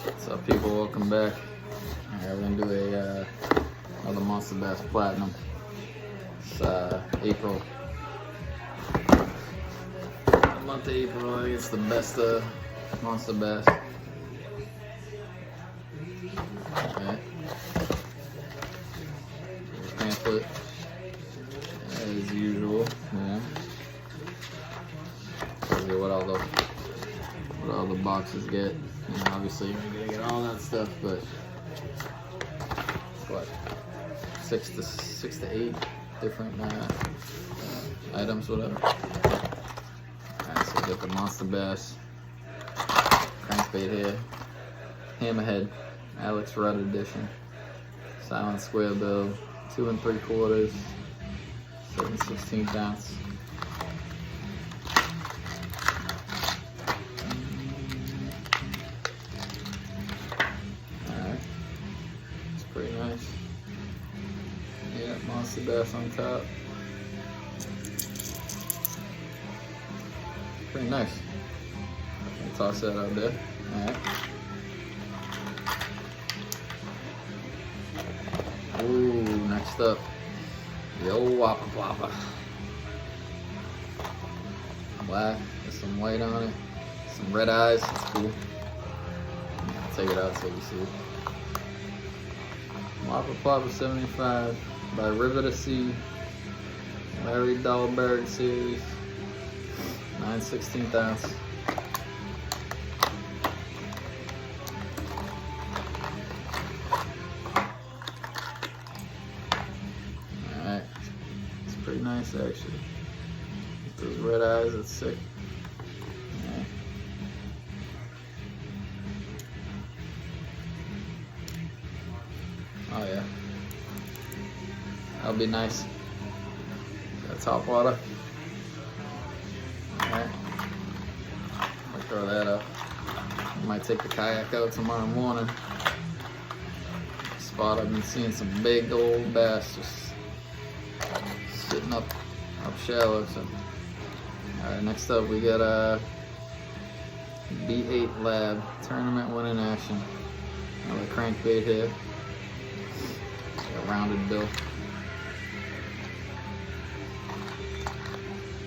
What's up, people? Welcome back. Alright, we're gonna do another MonsterBass Platinum. It's April. The month of April, I think it's the best MonsterBass. Alright. Pamphlet, as usual. Yeah. So what all the boxes get. You know, obviously you're gonna get all that stuff, but what, six to eight different items, whatever. Alright, so we got the MonsterBass crankbait here, Hammerhead Alex Rod edition, silent square bill, 2 3/4, 7/16 ounce. Pretty nice. Yeah, MonsterBass on top. Pretty nice. I'll toss that out there. Alright. Ooh, next up, the old Waffle Block. Black with some white on it. Some red eyes. That's cool. I'll take it out so you see it. Waffle Block 75 by River to Sea, Larry Dahlberg series, 9/16 ounce. Alright, it's pretty nice actually. Those red eyes, that's sick. Yeah. Oh yeah, that'll be nice. Got top water. Alright, I'll throw that up. I might take the kayak out tomorrow morning. Spot, I've been seeing some big old bass just sitting up shallow. So, alright, next up we got a B8 Lab tournament winning action. Another crankbait here. Rounded bill.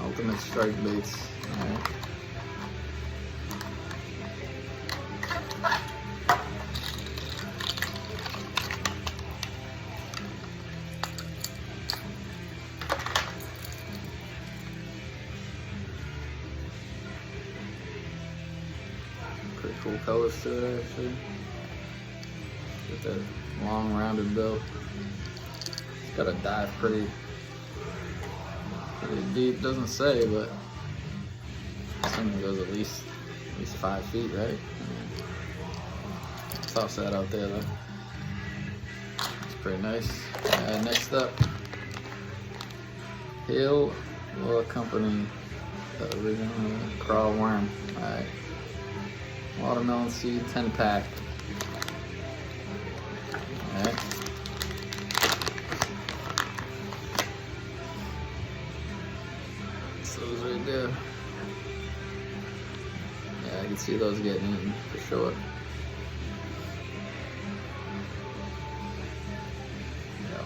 Ultimate strike baits. Alright. Pretty cool colors to it actually. Get that long rounded bill. Got to dive pretty deep. Doesn't say, but I assume it goes at least 5 feet, right? Toss that out there though. It's pretty nice. Next up, Hill Law Company, the original crawl worm. Alright, watermelon seed 10-pack. Alright. Those right there. Yeah, I can see those getting eaten for sure. Yep.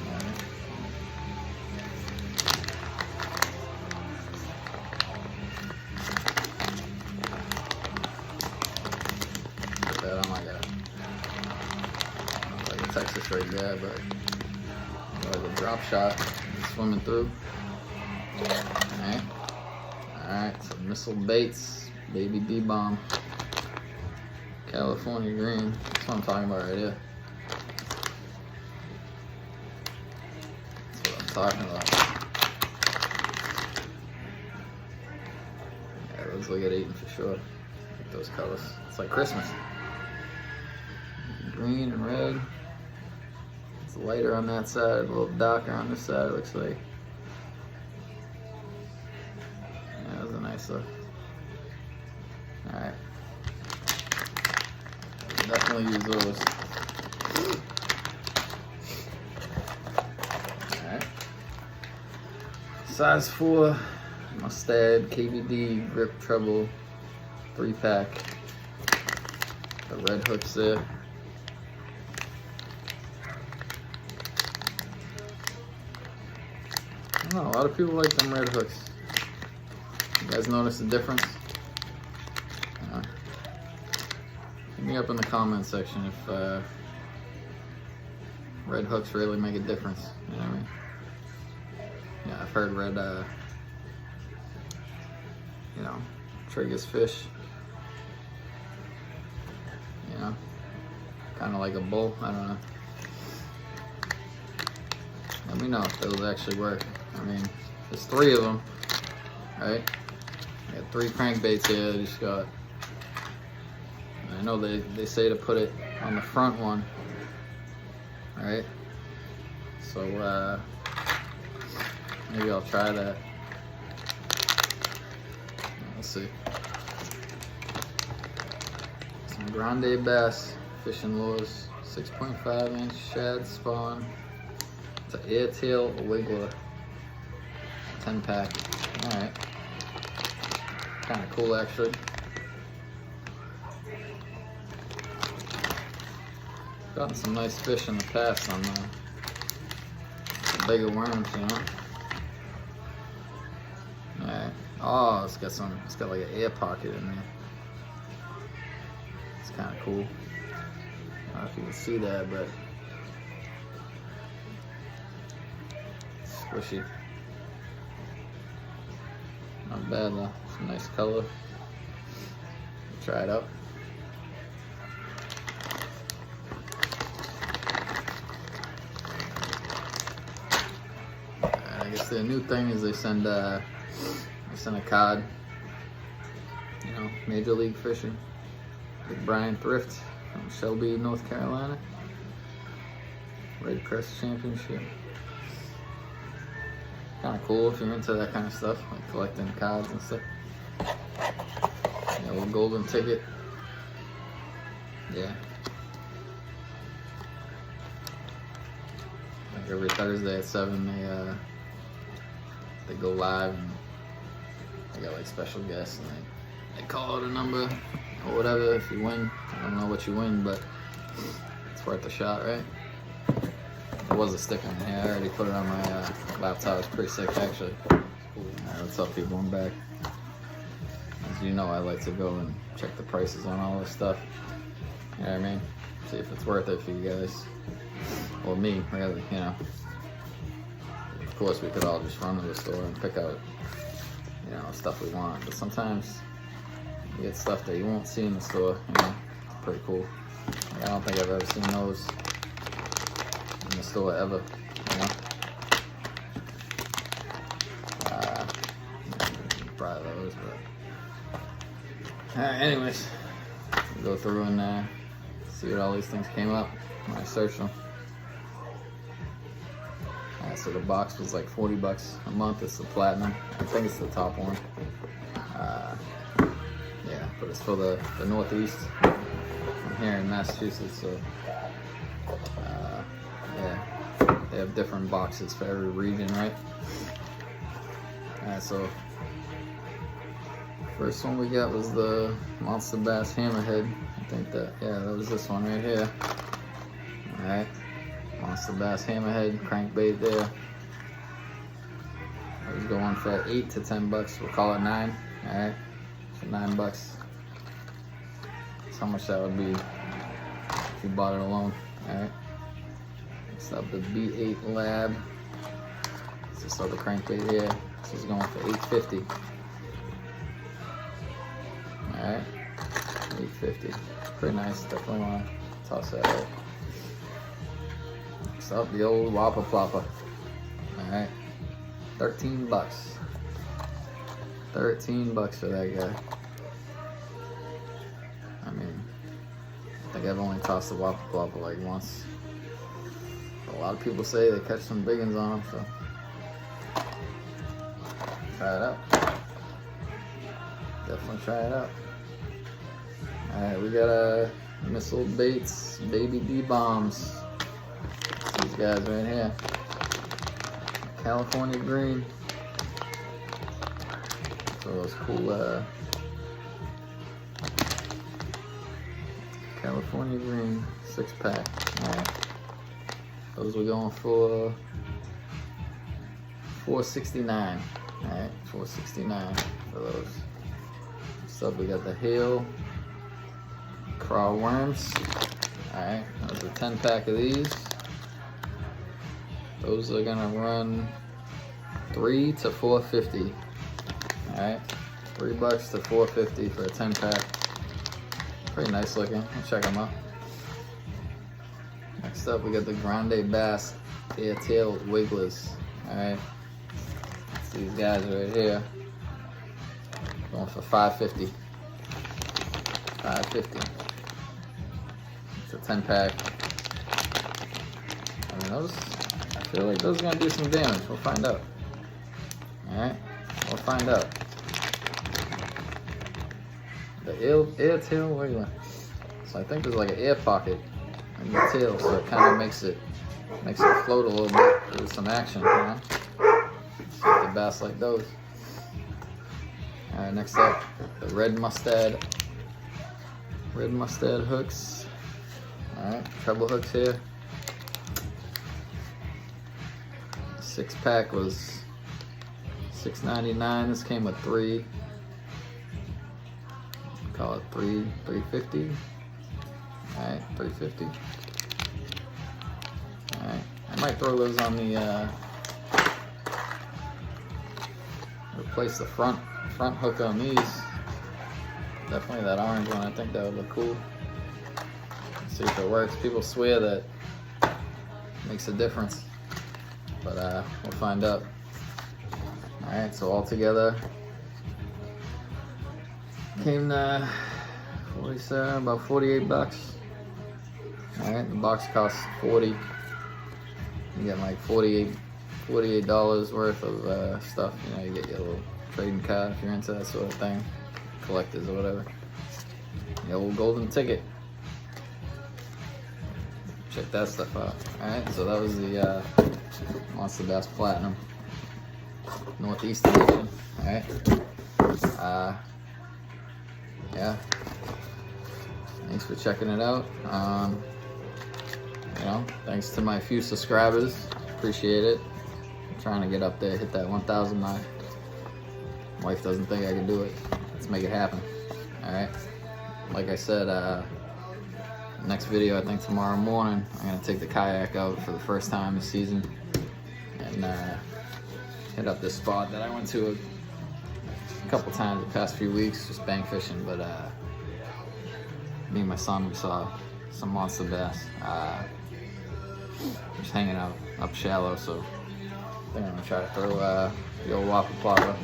Alright. Put that on like a Texas right there, but like a drop shot swimming through. Alright, alright, so missile baits, baby B-bomb, California green, that's what I'm talking about right here. That's what I'm talking about. Yeah, those look at eating for sure. Like those colors, it's like Christmas. Green and red. It's lighter on that side, a little darker on this side, it looks like. So, alright, definitely use those. Alright, size 4 Mustad Kbd Rip Trouble 3-pack. The The red hooks there. I don't know, a lot of people like them red hooks. You guys notice the difference? Hit me up in the comment section if red hooks really make a difference. You know what I mean? Yeah, I've heard red, you know, triggers fish. You know, kind of like a bull. I don't know. Let me know if those actually work. I mean, there's 3 of them, right? I got 3 crankbaits here. I just got. I know they say to put it on the front one, right? So maybe I'll try that. Let's see. Some grande bass fishing lures, 6.5 inch shad spawn. It's an airtail wiggler, 10 pack. All right, kind of cool actually. Gotten some nice fish in the past on the bigger worms, you know. Alright. Oh, it's got like an air pocket in there. It's kind of cool. I don't know if you can see that, but squishy. Not bad though. It's a nice color. Try it out. I guess the new thing is they send a cod, you know, Major League Fishing with Brian Thrift from Shelby, North Carolina. Red Crest Championship. Kind of cool if you're into that kind of stuff, like collecting cods and stuff. Yeah, a little golden ticket. Yeah. Like every Thursday at 7, they go live and they got like special guests and they call out a number or whatever if you win. I don't know what you win, but it's worth a shot, right? There was a sticker in here. I already put it on my laptop. It's pretty sick actually. Cool. Alright, what's up people? I'm back. As you know, I like to go and check the prices on all this stuff. You know what I mean? See if it's worth it for you guys. Or me, really, you know. Of course, we could all just run to the store and pick out, you know, stuff we want. But sometimes you get stuff that you won't see in the store. You know, it's pretty cool. Like, I don't think I've ever seen those in the store ever. You know, probably those, but anyways, we'll go through and see what all these things came up when I searched them. So the box was like 40 bucks a month. It's the platinum. I think it's the top one. Yeah, but it's for the Northeast. I'm here in Massachusetts, so yeah, they have different boxes for every region, right? So first one we got was the MonsterBass Hammerhead. I think that, yeah, that was this one right here. All right. MonsterBass Hammerhead crankbait there. I was going for 8 to 10 bucks. We'll call it 9. All right, so 9 bucks. That's how much that would be if you bought it alone. All right. Next up, the B8 Lab. It's this other crankbait here. This is going for $8.50. All right, $8.50. Pretty nice. Definitely want to toss that out. Up the old Whopper Plopper. Alright. 13 bucks. 13 bucks for that guy. I mean, I think I've only tossed the Whopper Plopper like once. But a lot of people say they catch some big ones on them, so try it out. Definitely try it out. Alright, we got a Missile Baits Baby D Bombs. These guys right here. California green. So those cool California green 6-pack. Alright. Those we're going for $4.69. Alright, $4.69 for those. So we got the Hail Craw Worms. Alright, that's a 10-pack of these. Those are gonna run $3 to $4.50. Alright, $3 to $4.50 for a 10-pack. Pretty nice looking. I'll check them out. Next up, we got the Grande Bass Airtail Wigglers. Alright, it's these guys right here. Going for $5.50. $5.50. It's a 10-pack. I mean, those, I feel like those are gonna do some damage. We'll find out. Alright, we'll find out. The Airtail Wiggler. So I think there's like an air pocket in the tail, so it kind of makes it float a little bit with some action, you know? So the bass like those. Alright, next up, the Red Mustad hooks. Alright, treble hooks here. 6-pack was $6.99. This came with 3. Call it $3.50. Alright, $3.50. Alright, I might throw those on the replace the front hook on these. Definitely that orange one. I think that would look cool. Let's see if it works. People swear that it makes a difference, but we'll find out. Alright, so all together came to about 48 bucks. Alright, the box costs 40. You get like $48 worth of stuff. You know, you get your little trading card if you're into that sort of thing, collectors or whatever. Your little golden ticket. Check that stuff out. Alright, so that was the MonsterBass Platinum Northeast Edition. Alright. Yeah. Thanks for checking it out. You know, thanks to my few subscribers. Appreciate it. I'm trying to get up there, hit that 1,000 mark. Wife doesn't think I can do it. Let's make it happen. Alright. Like I said, next video, I think tomorrow morning, I'm gonna take the kayak out for the first time this season and hit up this spot that I went to a couple times the past few weeks, just bank fishing. But me and my son, we saw some monster bass just hanging out up shallow, so I think I'm gonna try to throw the old Waffle Block,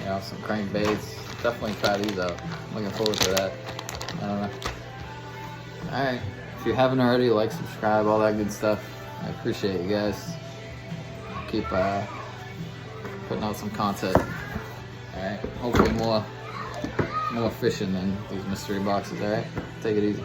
you know, some crankbaits. Definitely try these out. I'm looking forward to that. I don't know. Alright, if you haven't already, like, subscribe, all that good stuff. I appreciate you guys. Keep putting out some content. Alright, hopefully more fishing than these mystery boxes. Alright, take it easy.